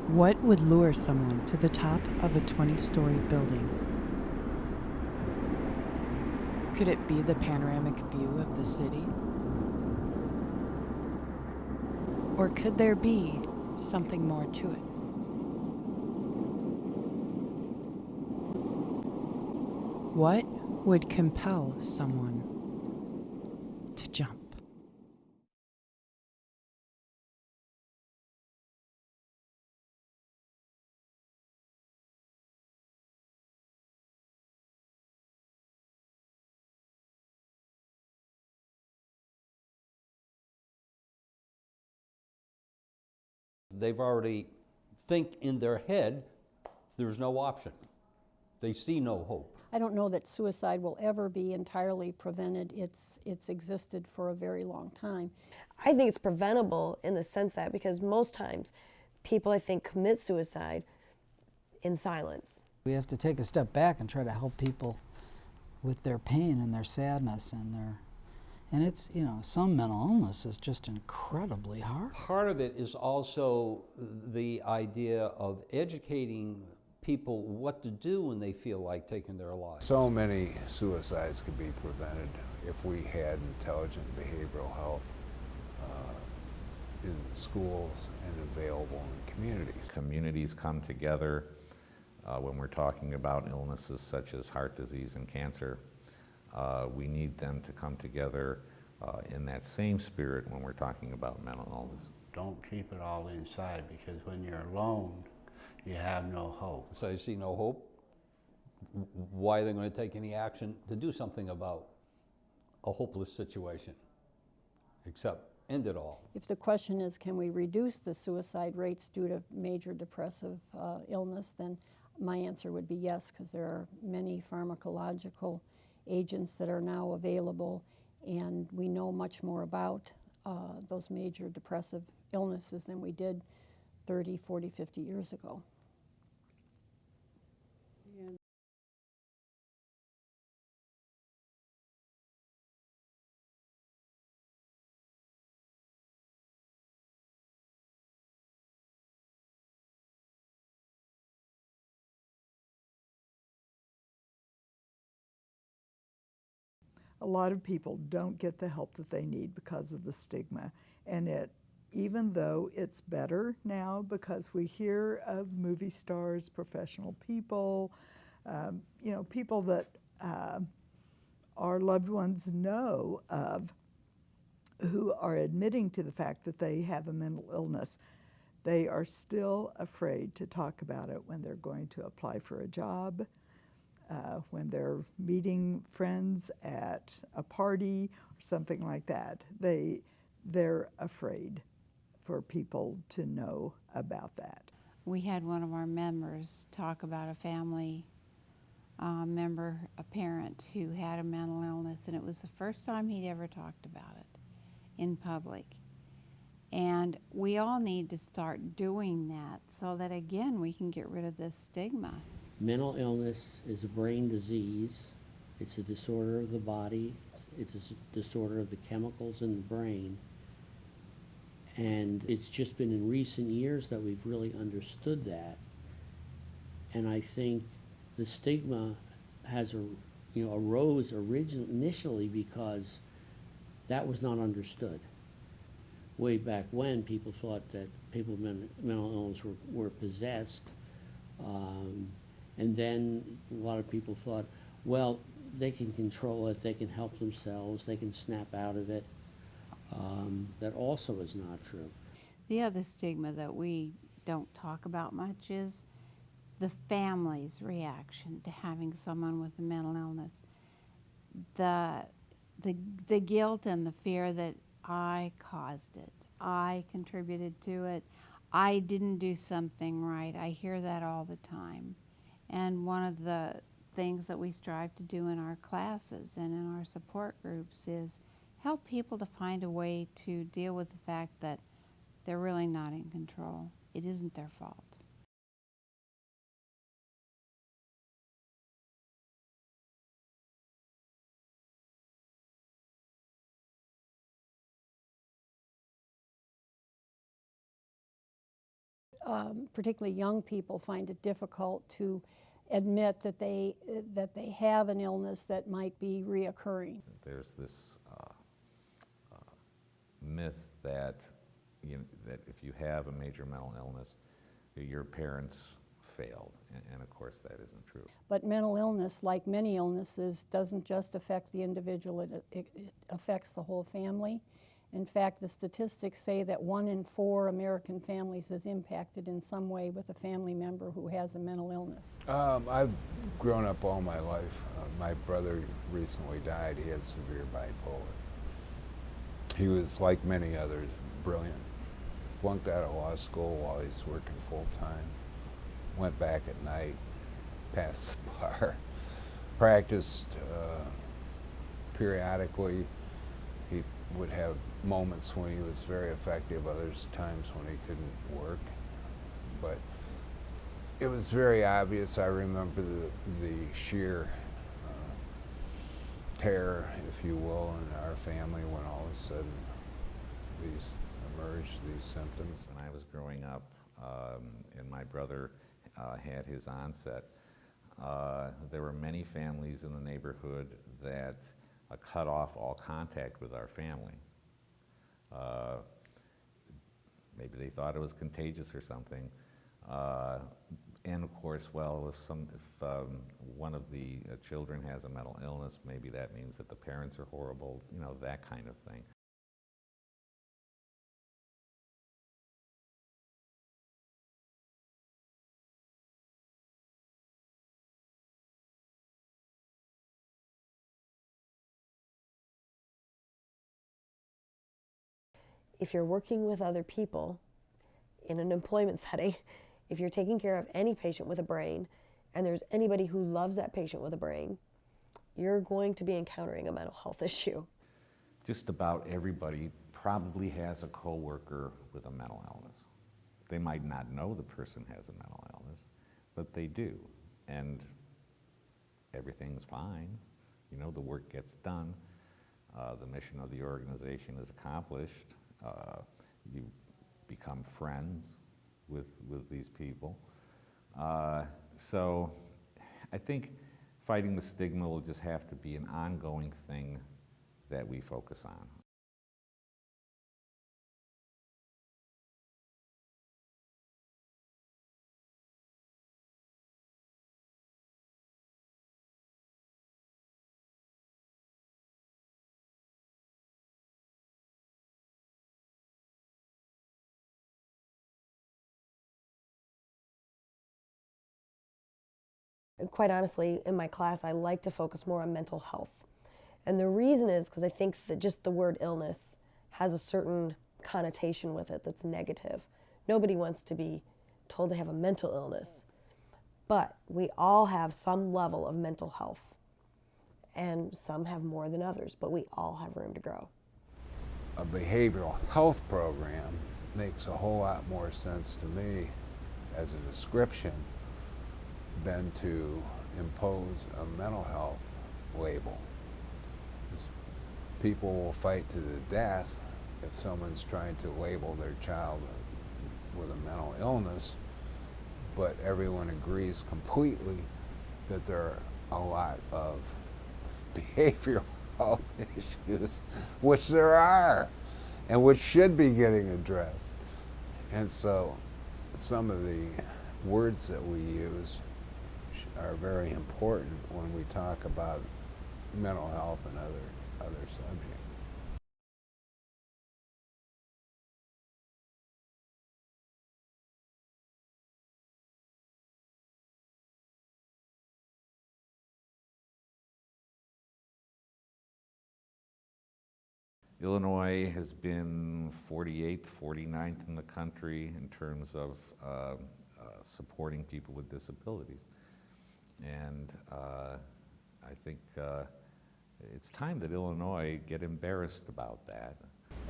What would lure someone to the top of a 20-story building? Could it be the panoramic view of the city? Or could there be something more to it? What would compel someone to jump? They've already think in their head there's no option. They see no hope. I don't know that suicide will ever be entirely prevented. It's existed for a very long time. I think it's preventable in the sense that because most times people, I think, commit suicide in silence. We have to take a step back and try to help people with their pain and their sadness and it's, you know, some mental illness is just incredibly hard. Part of it is also the idea of educating people what to do when they feel like taking their lives. So many suicides could be prevented if we had intelligent behavioral health in schools and available in communities. Communities come together when we're talking about illnesses such as heart disease and cancer. We need them to come together in that same spirit when we're talking about mental illness. Don't keep it all inside, because when you're alone, you have no hope. So you see no hope. Why are they going to take any action to do something about a hopeless situation, except end it all? If the question is, can we reduce the suicide rates due to major depressive illness, then my answer would be yes, because there are many pharmacological agents that are now available, and we know much more about those major depressive illnesses than we did 30, 40, 50 years ago. A lot of people don't get the help that they need because of the stigma. And even though it's better now because we hear of movie stars, professional people, people that our loved ones know of who are admitting to the fact that they have a mental illness, they are still afraid to talk about it when they're going to apply for a job, when they're meeting friends at a party or something like that. They're afraid for people to know about that. We had one of our members talk about a family member, a parent who had a mental illness, and it was the first time he'd ever talked about it in public. And we all need to start doing that so that, again, we can get rid of this stigma. Mental illness is a brain disease. It's a disorder of the body. It's a disorder of the chemicals in the brain. And it's just been in recent years that we've really understood that. And I think the stigma arose initially because that was not understood. Way back when, people thought that people with mental illness were possessed. And then a lot of people thought, well, they can control it, they can help themselves, they can snap out of it. That also is not true. The other stigma that we don't talk about much is the family's reaction to having someone with a mental illness. The guilt and the fear that I caused it, I contributed to it, I didn't do something right. I hear that all the time. And one of the things that we strive to do in our classes and in our support groups is help people to find a way to deal with the fact that they're really not in control. It isn't their fault. particularly young people, find it difficult to admit that they have an illness that might be reoccurring. There's this myth that that if you have a major mental illness, your parents failed, and of course that isn't true. But mental illness, like many illnesses, doesn't just affect the individual, it affects the whole family. In fact, the statistics say that 1 in 4 American families is impacted in some way with a family member who has a mental illness. I've grown up all my life. My brother recently died. He had severe bipolar. He was, like many others, brilliant. Flunked out of law school while he's working full-time. Went back at night, passed the bar, practiced periodically. He would have moments when he was very effective, others times when he couldn't work. But it was very obvious. I remember the sheer terror, if you will, in our family when all of a sudden these emerged, these symptoms. When I was growing up, and my brother had his onset, there were many families in the neighborhood that cut off all contact with our family. Maybe they thought it was contagious or something. And of course, well, if one of the children has a mental illness, maybe that means that the parents are horrible, that kind of thing. If you're working with other people in an employment setting, if you're taking care of any patient with a brain, and there's anybody who loves that patient with a brain, you're going to be encountering a mental health issue. Just about everybody probably has a coworker with a mental illness. They might not know the person has a mental illness, but they do. And everything's fine. The work gets done. The mission of the organization is accomplished. You become friends with these people. So I think fighting the stigma will just have to be an ongoing thing that we focus on. Quite honestly, in my class, I like to focus more on mental health. And the reason is because I think that just the word illness has a certain connotation with it that's negative. Nobody wants to be told they have a mental illness. But we all have some level of mental health. And some have more than others, but we all have room to grow. A behavioral health program makes a whole lot more sense to me as a description than to impose a mental health label. People will fight to the death if someone's trying to label their child with a mental illness, but everyone agrees completely that there are a lot of behavioral health issues, which there are, and which should be getting addressed. And so some of the words that we use are very important when we talk about mental health and other subjects. Illinois has been 48th, 49th in the country in terms of supporting people with disabilities. And I think it's time that Illinois get embarrassed about that.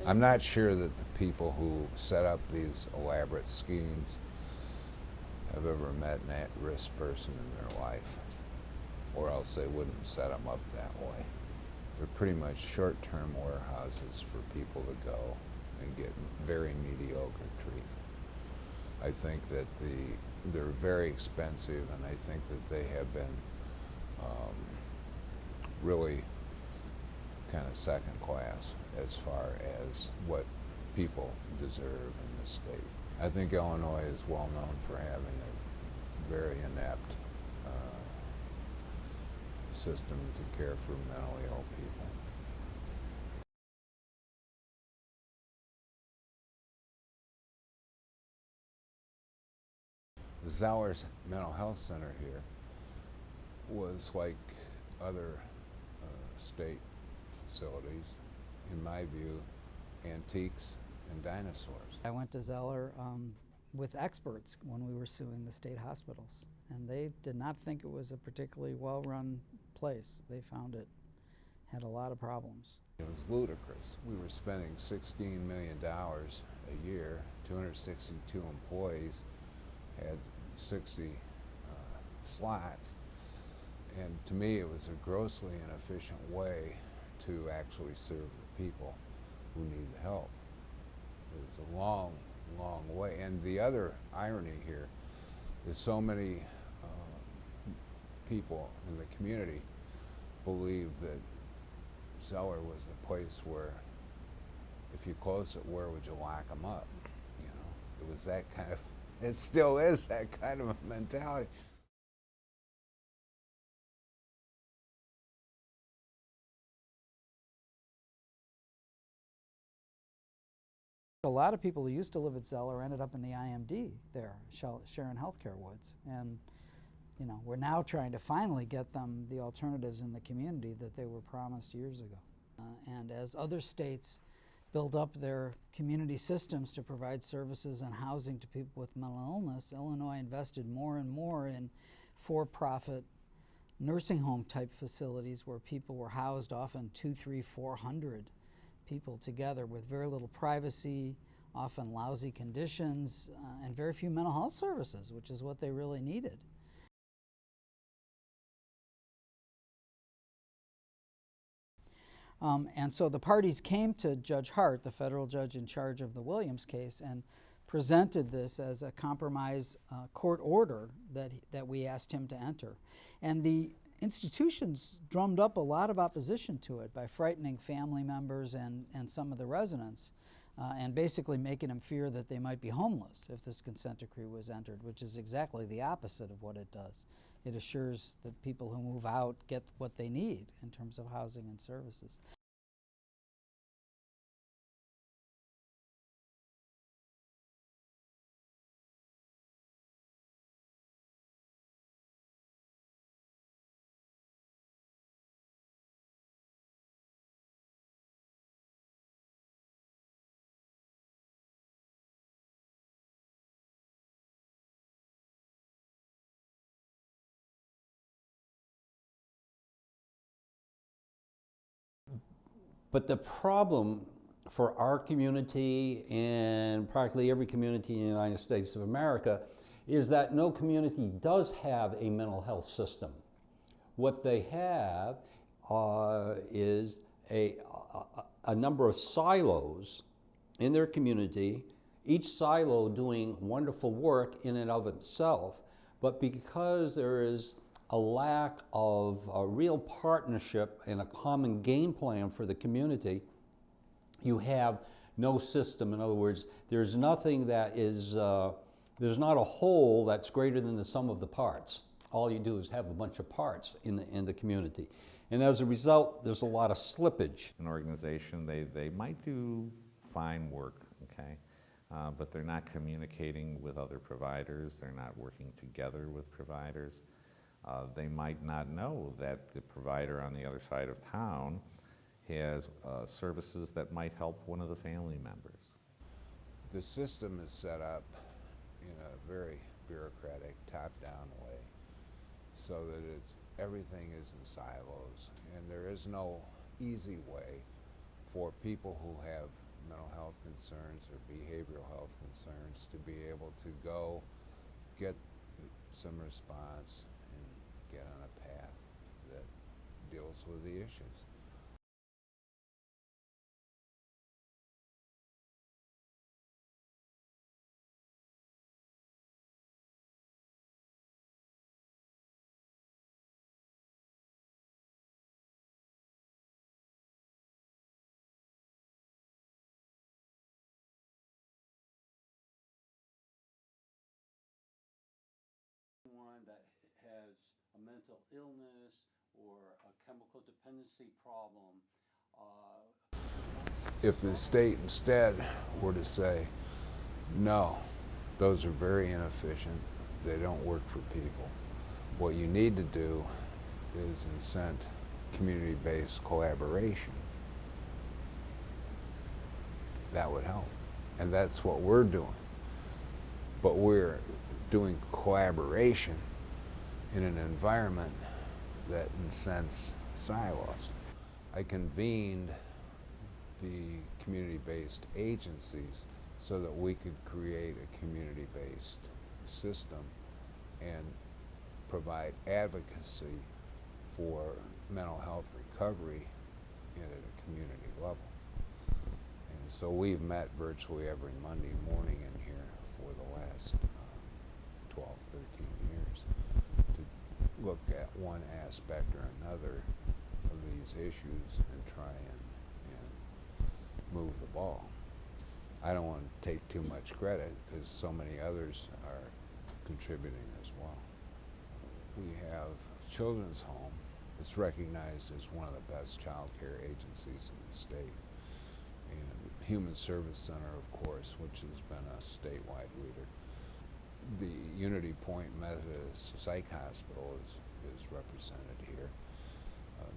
I'm not sure that the people who set up these elaborate schemes have ever met an at-risk person in their life, or else they wouldn't set them up that way. They're pretty much short-term warehouses for people to go and get very mediocre treatment. I think that they're very expensive, and I think that they have been really kind of second class as far as what people deserve in this state. I think Illinois is well known for having a very inept system to care for mentally ill people. The Zellers Mental Health Center here was like other state facilities, in my view, antiques and dinosaurs. I went to Zeller with experts when we were suing the state hospitals, and they did not think it was a particularly well-run place. They found it had a lot of problems. It was ludicrous. We were spending $16 million a year, 262 employees, had 60 slots, and to me it was a grossly inefficient way to actually serve the people who need the help. It was a long, long way. And the other irony here is so many people in the community believe that Zeller was the place where if you close it, where would you lock them up? You know, it was that kind of, it still is that kind of a mentality. A lot of people who used to live at Zeller ended up in the IMD there, Sharon Healthcare Woods, and you know, we're now trying to finally get them the alternatives in the community that they were promised years ago. And as other states build up their community systems to provide services and housing to people with mental illness, Illinois invested more and more in for-profit nursing home type facilities where people were housed, often 200, 300, 400 people together with very little privacy, often lousy conditions, and very few mental health services, which is what they really needed. And so the parties came to Judge Hart, the federal judge in charge of the Williams case, and presented this as a compromise court order that we asked him to enter. And the institutions drummed up a lot of opposition to it by frightening family members and some of the residents, and basically making them fear that they might be homeless if this consent decree was entered, which is exactly the opposite of what it does. It assures that people who move out get what they need in terms of housing and services. But the problem for our community and practically every community in the United States of America is that no community does have a mental health system. What they have is a number of silos in their community, each silo doing wonderful work in and of itself, but because there is a lack of a real partnership and a common game plan for the community, you have no system. In other words, there's nothing that is, there's not a whole that's greater than the sum of the parts. All you do is have a bunch of parts in the community. And as a result, there's a lot of slippage. An organization, they might do fine work, okay? But they're not communicating with other providers, they're not working together with providers. They might not know that the provider on the other side of town has services that might help one of the family members. The system is set up in a very bureaucratic, top-down way so that everything is in silos, and there is no easy way for people who have mental health concerns or behavioral health concerns to be able to go get some response and get on a path that deals with the issues. mental illness or a chemical dependency problem. If the state instead were to say, no, those are very inefficient, they don't work for people. What you need to do is incent community-based collaboration. That would help. And that's what we're doing. But we're doing collaboration in an environment that incents silos. I convened the community-based agencies so that we could create a community-based system and provide advocacy for mental health recovery at a community level. And so we've met virtually every Monday morning in here for the last 12, 13 years to look at one aspect or another of these issues and try and move the ball. I don't want to take too much credit because so many others are contributing as well. We have Children's Home. It's recognized as one of the best child care agencies in the state. And Human Service Center, of course, which has been a statewide leader. The Unity Point Methodist Psych Hospital is represented here.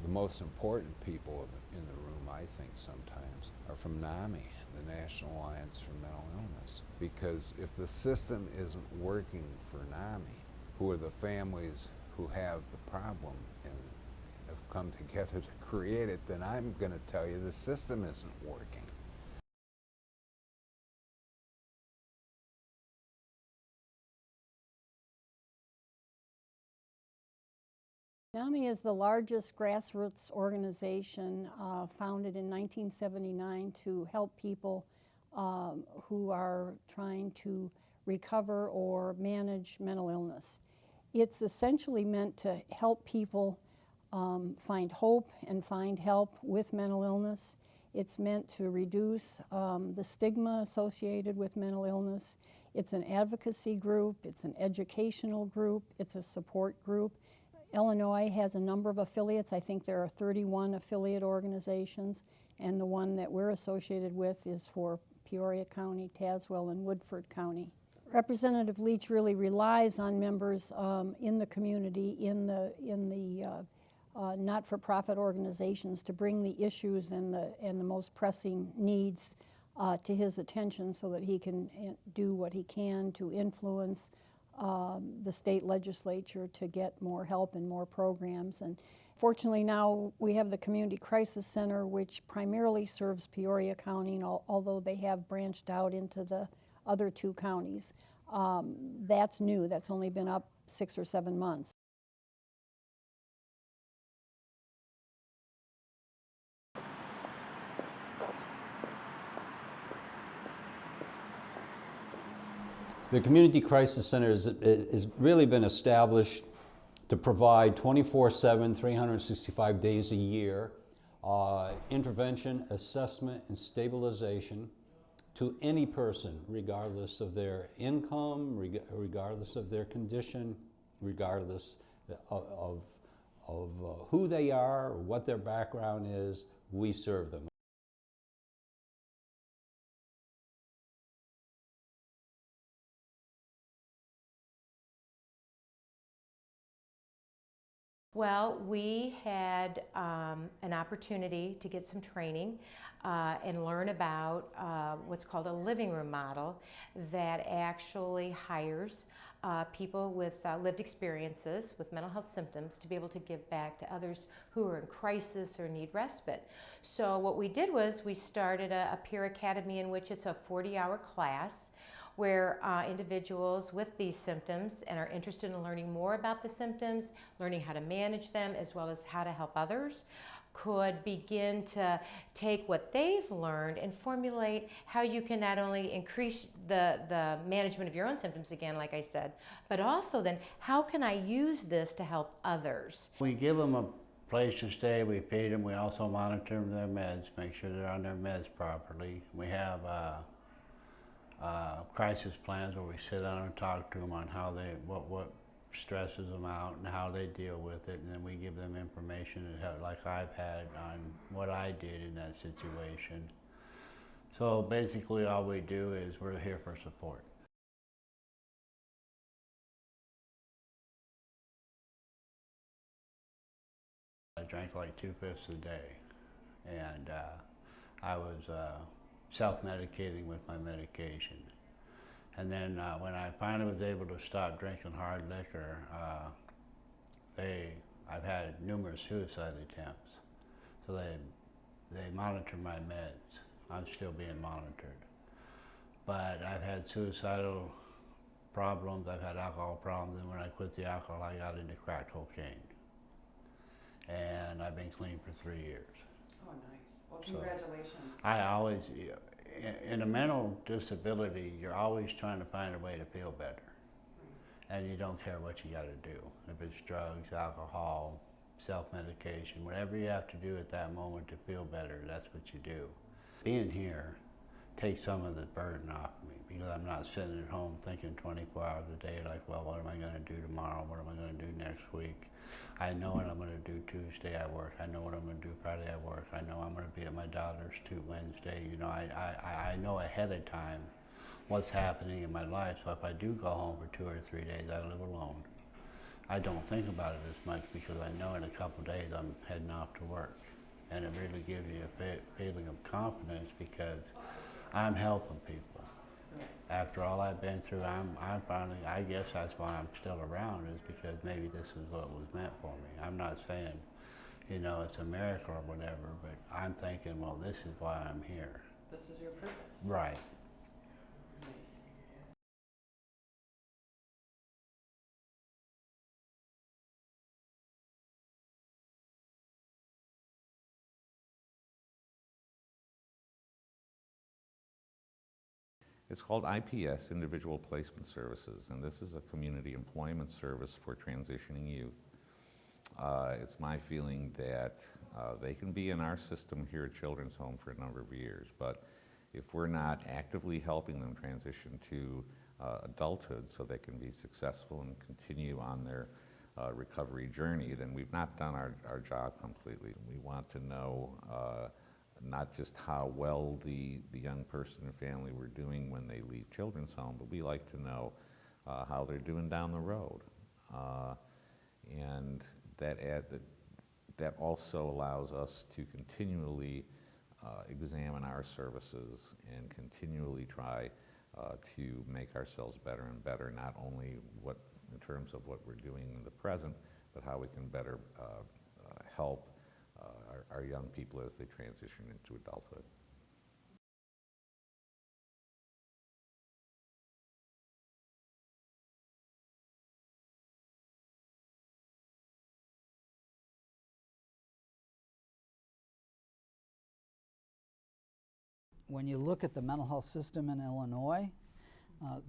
The most important people in the room, I think sometimes, are from NAMI, the National Alliance for Mental Illness. Because if the system isn't working for NAMI, who are the families who have the problem and have come together to create it, then I'm going to tell you the system isn't working. NAMI is the largest grassroots organization founded in 1979 to help people who are trying to recover or manage mental illness. It's essentially meant to help people find hope and find help with mental illness. It's meant to reduce the stigma associated with mental illness. It's an advocacy group, it's an educational group, it's a support group. Illinois has a number of affiliates. I think there are 31 affiliate organizations, and the one that we're associated with is for Peoria County, Tazewell, and Woodford County. Representative Leach really relies on members in the community, in the not-for-profit organizations, to bring the issues and the most pressing needs to his attention so that he can do what he can to influence the state legislature to get more help and more programs. And fortunately now we have the Community Crisis Center, which primarily serves Peoria County, and although they have branched out into the other two counties. That's new. That's only been up 6 or 7 months. The Community Crisis Center has really been established to provide 24/7, 365 days a year, intervention, assessment, and stabilization to any person, regardless of their income, regardless of their condition, regardless of who they are or what their background is. We serve them. Well, we had an opportunity to get some training and learn about what's called a living room model that actually hires people with lived experiences with mental health symptoms to be able to give back to others who are in crisis or need respite. So what we did was we started a peer academy in which it's a 40-hour class where individuals with these symptoms and are interested in learning more about the symptoms, learning how to manage them, as well as how to help others, could begin to take what they've learned and formulate how you can not only increase the management of your own symptoms again, like I said, but also then how can I use this to help others? We give them a place to stay, we feed them, we also monitor their meds, make sure they're on their meds properly. We have crisis plans where we sit down and talk to them on how they, what stresses them out and how they deal with it, and then we give them information like I've had on what I did in that situation. So basically all we do is we're here for support. I drank like 2/5 a day, and I was self-medicating with my medication. And then when I finally was able to stop drinking hard liquor, I've had numerous suicide attempts. So they monitor my meds. I'm still being monitored. But I've had suicidal problems, I've had alcohol problems, and when I quit the alcohol, I got into crack cocaine. And I've been clean for 3 years. Oh, nice. Well, congratulations. I always, in a mental disability, you're always trying to find a way to feel better. And you don't care what you got to do. If it's drugs, alcohol, self-medication, whatever you have to do at that moment to feel better, that's what you do. Being here takes some of the burden off me because I'm not sitting at home thinking 24 hours a day like, well, what am I going to do tomorrow? What am I going to do next week? I know what I'm going to do Tuesday at work. I know what I'm going to do Friday at work. I know I'm going to be at my daughter's Wednesday. You know, I know ahead of time what's happening in my life. So if I do go home for 2 or 3 days, I live alone. I don't think about it as much because I know in a couple of days I'm heading off to work. And it really gives you a feeling of confidence because I'm helping people. After all I've been through, I'm finally, I guess that's why I'm still around, is because maybe this is what was meant for me. I'm not saying, you know, it's a miracle or whatever, but I'm thinking, well, this is why I'm here. This is your purpose. Right. Nice. It's called IPS, Individual Placement Services, and this is a community employment service for transitioning youth. It's my feeling that they can be in our system here at Children's Home for a number of years, but if we're not actively helping them transition to adulthood so they can be successful and continue on their recovery journey, then we've not done our job completely. We want to know not just how well the young person and family were doing when they leave Children's Home, but we like to know how they're doing down the road. And that also allows us to continually examine our services and continually try to make ourselves better and better, not only in terms of what we're doing in the present, but how we can better help our young people as they transition into adulthood. When you look at the mental health system in Illinois,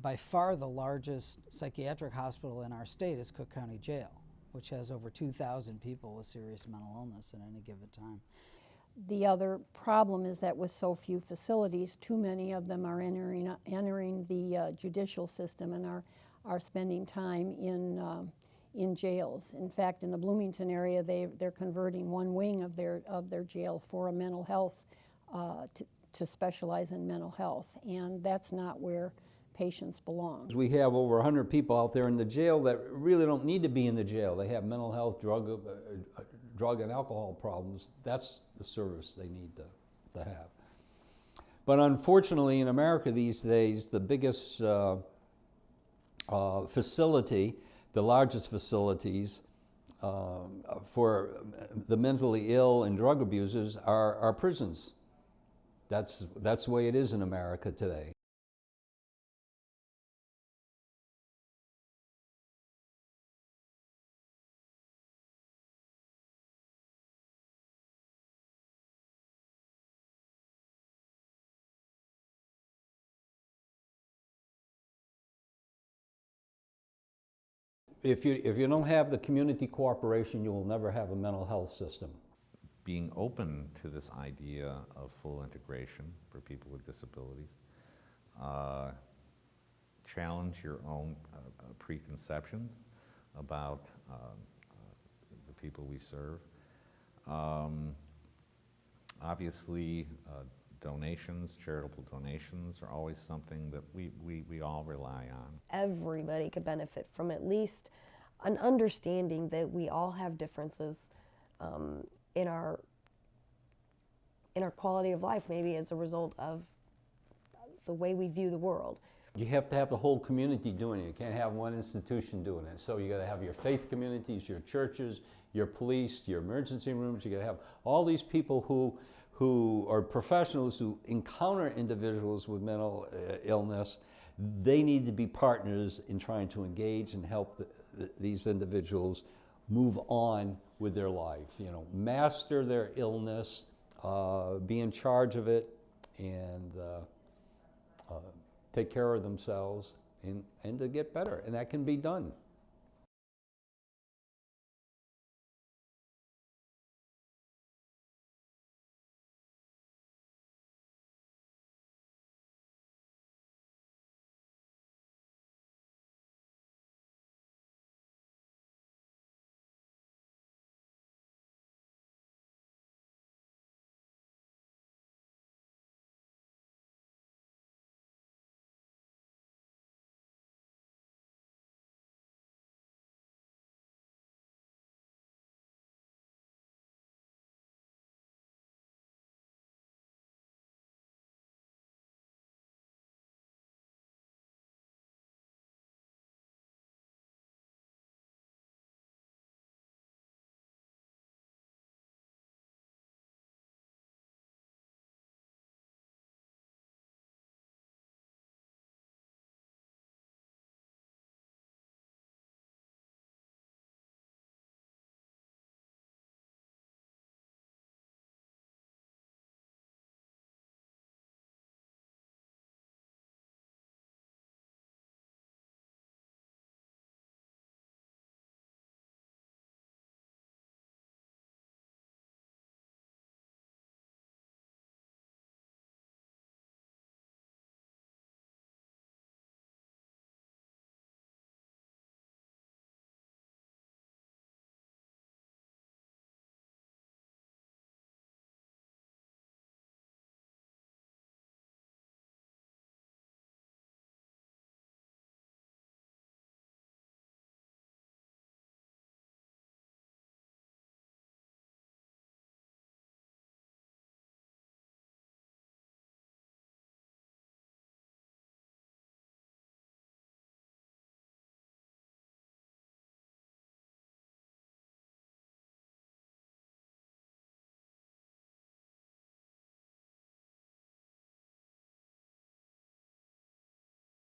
by far the largest psychiatric hospital in our state is Cook County Jail, which has over 2,000 people with serious mental illness at any given time. The other problem is that with so few facilities, too many of them are entering the judicial system and are spending time in jails. In fact, in the Bloomington area, they're converting one wing of their jail for a mental health to specialize in mental health, and that's not where patients belong. We have over 100 people out there in the jail that really don't need to be in the jail. They have mental health, drug and alcohol problems. That's the service they need to have. But unfortunately in America these days, the biggest facility, the largest facilities for the mentally ill and drug abusers are prisons. That's the way it is in America today. If you don't have the community cooperation, you will never have a mental health system. Being open to this idea of full integration for people with disabilities, challenge your own preconceptions, about the people we serve. Obviously, donations, charitable donations are always something that we all rely on. Everybody could benefit from at least an understanding that we all have differences in our quality of life, maybe as a result of the way we view the world. You have to have the whole community doing it. You can't have one institution doing it. So you got to have your faith communities, your churches, your police, your emergency rooms. You got to have all these people who are professionals who encounter individuals with mental illness. They need to be partners in trying to engage and help these individuals move on with their life. You know, master their illness, be in charge of it, and take care of themselves and to get better. And that can be done.